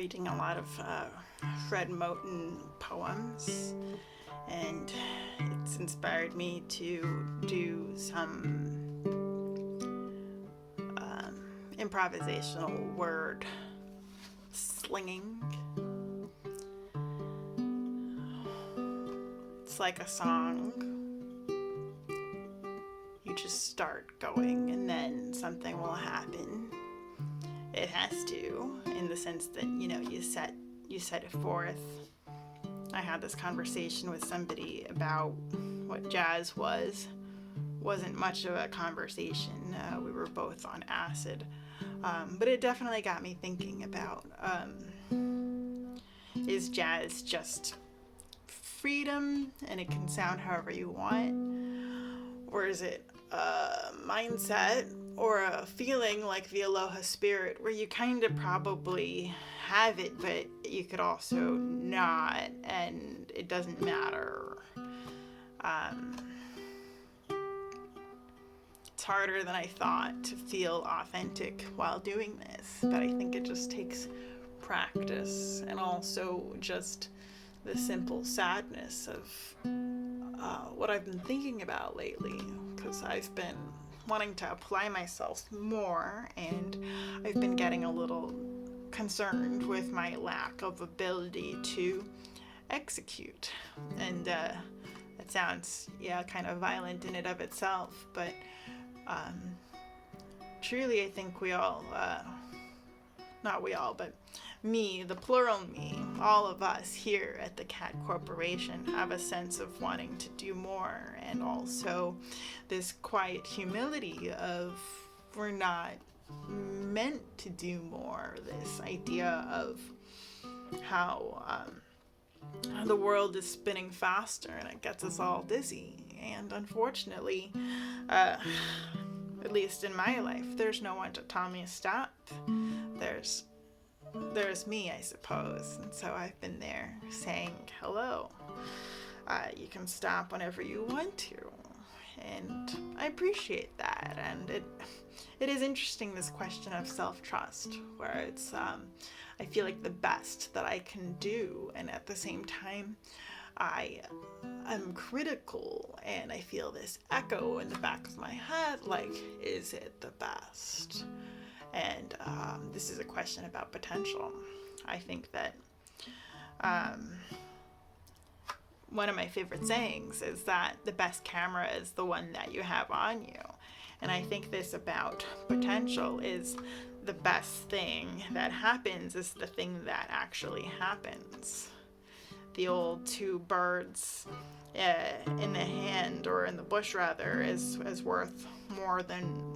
reading a lot of Fred Moten poems, and it's inspired me to do some improvisational word slinging. It's like a song. You just start going and then something will happen. It has to, in the sense that, you set it forth. I had this conversation with somebody about what jazz wasn't much of a conversation. We were both on acid. But it definitely got me thinking about, is jazz just freedom and it can sound however you want? Or is it a mindset or a feeling like the aloha spirit where you kind of probably have it, but you could also not, and it doesn't matter? It's harder than I thought to feel authentic while doing this, but I think it just takes practice and also just the simple sadness of what I've been thinking about lately, because I've been wanting to apply myself more, and I've been getting a little concerned with my lack of ability to execute. And that sounds, kind of violent in and of itself, but truly I think we all, not we all, but me, the plural me, all of us here at the Cat Corporation have a sense of wanting to do more, and also this quiet humility of we're not meant to do more. This idea of how the world is spinning faster and it gets us all dizzy, and unfortunately, at least in my life, there's no one to tell me to stop. There's me, I suppose, and so I've been there saying, hello, you can stop whenever you want to, and I appreciate that. And it is interesting, this question of self-trust, where it's, I feel like the best that I can do, and at the same time, I'm critical, and I feel this echo in the back of my head, like, is it the best? And this is a question about potential. I think that one of my favorite sayings is that the best camera is the one that you have on you. And I think this about potential is the best thing that happens is the thing that actually happens. The old two birds in the hand, or in the bush rather, is worth more than...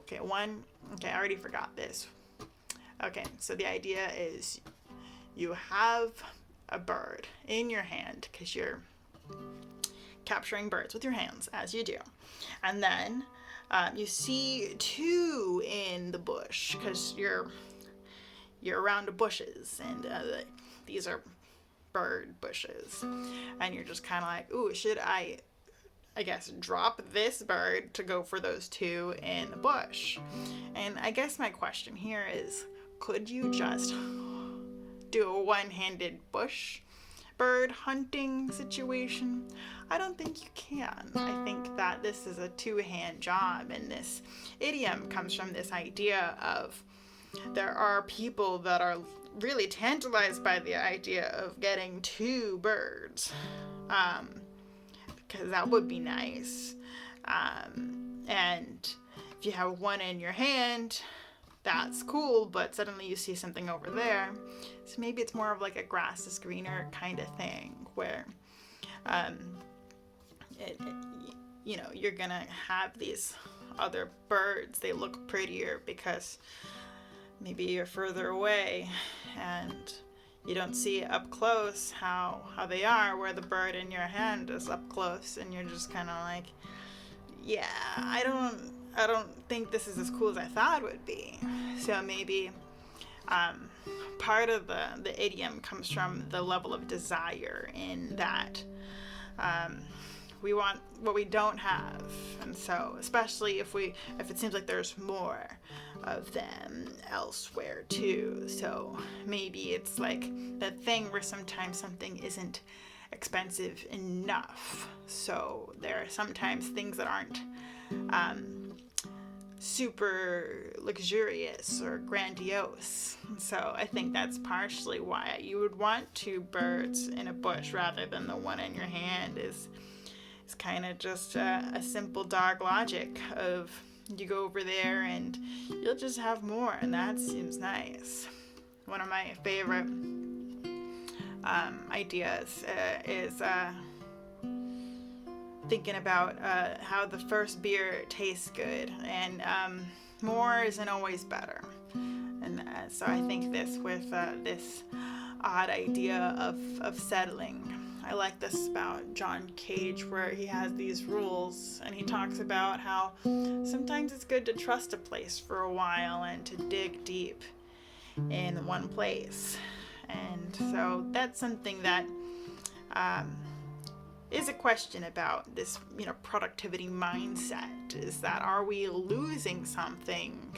I already forgot this. Okay, so the idea is you have a bird in your hand because you're capturing birds with your hands, as you do. And then you see two in the bush because you're around the bushes, and these are bird bushes. And you're just kind of like, ooh, should I guess, drop this bird to go for those two in the bush? And I guess my question here is, could you just do a one-handed bush bird hunting situation? I don't think you can. I think that this is a two-hand job, and this idiom comes from this idea of there are people that are really tantalized by the idea of getting two birds. Because that would be nice. And if you have one in your hand, that's cool, but suddenly you see something over there. So maybe it's more of like a grass is greener kind of thing, where you're gonna have these other birds. They look prettier because maybe you're further away and you don't see up close how they are, where the bird in your hand is up close, and you're just kind of like, yeah, I don't think this is as cool as I thought it would be. So maybe part of the idiom comes from the level of desire, in that We want what we don't have. And so, especially if it seems like there's more of them elsewhere too. So maybe it's like that thing where sometimes something isn't expensive enough. So there are sometimes things that aren't super luxurious or grandiose. So I think that's partially why you would want two birds in a bush rather than the one in your hand. Is kind of just a simple dog logic of you go over there and you'll just have more, and that seems nice. One of my favorite ideas is thinking about how the first beer tastes good, and more isn't always better. And so I think this with this odd idea of settling. I like this about John Cage, where he has these rules, and he talks about how sometimes it's good to trust a place for a while and to dig deep in one place. And so that's something that is a question about this, productivity mindset, is that are we losing something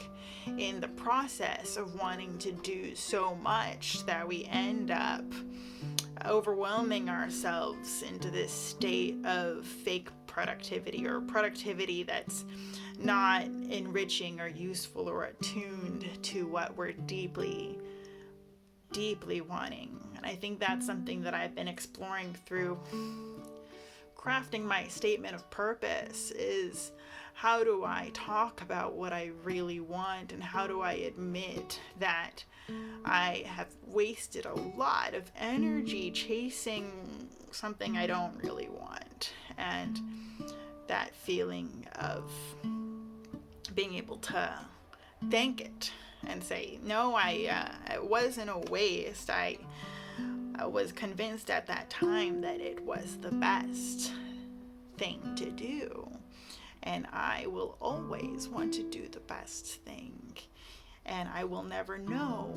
in the process of wanting to do so much that we end up overwhelming ourselves into this state of fake productivity, or productivity that's not enriching or useful or attuned to what we're deeply wanting. And I think that's something that I've been exploring through crafting my statement of purpose, is how do I talk about what I really want, and how do I admit that I have wasted a lot of energy chasing something I don't really want, and that feeling of being able to thank it and say, no, it wasn't a waste. I was convinced at that time that it was the best thing to do, and I will always want to do the best thing, and I will never know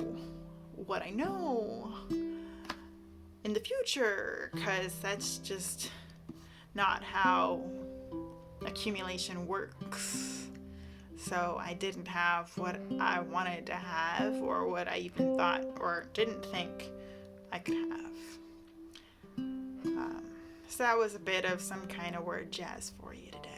what I know in the future, because that's just not how accumulation works. So I didn't have what I wanted to have, or what I even thought or didn't think I could have. So that was a bit of some kind of word jazz for you today.